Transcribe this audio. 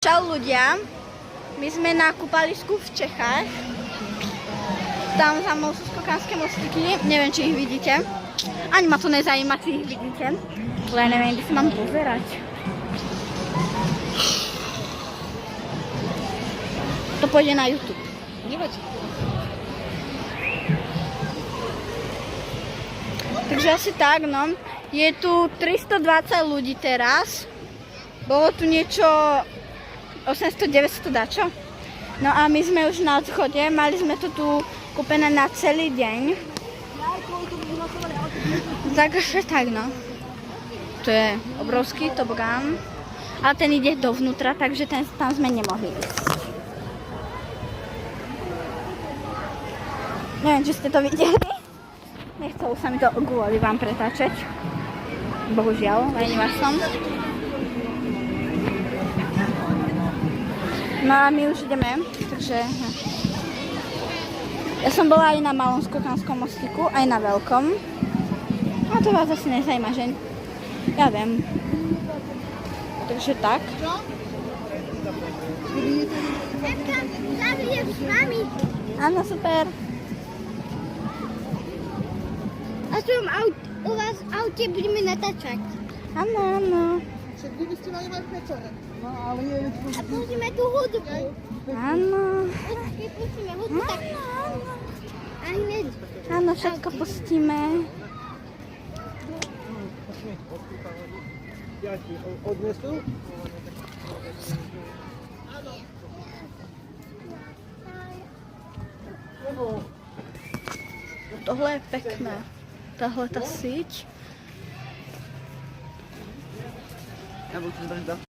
Čau ľudia, my sme na kúpalisku v Čechách. Tam za mnou sú skokanské mostíky, neviem, či ich vidíte. Ani ma to nezajíma, či ich vidíte. Ale neviem, kde sa mám pozerať. To pôjde na YouTube. Nevadí. Takže asi tak, no. Je tu 320 ľudí teraz. Bolo tu niečo 800-900 dačo. No a my sme už na odchode, mali sme to tu kúpené na celý deň. Takže tak, no. To je obrovský tobogán. Ale ten ide dovnútra, takže tam sme nemohli ísť. Neviem, či ste to videli. Nechcelo sa mi to kvôli vám pretáčať. Bohužiaľ, lenivá som. No a my už ideme, takže... Ja som bola aj na malom skokanskom mostíku, aj na veľkom. A to vás asi nezajíma, že? Ja viem. Takže tak. Áno, super. A som u vás v aute budeme natáčať. Áno, áno. Však vy by ste mali mať večer. No ale je... A pustíme tú hudbu. Áno. Počkej, pustíme hudbu tak. A hneď. Áno, všetko pustíme. Ja ti odnesú? Tohle je pekné. Tahle tá síť. Ja budu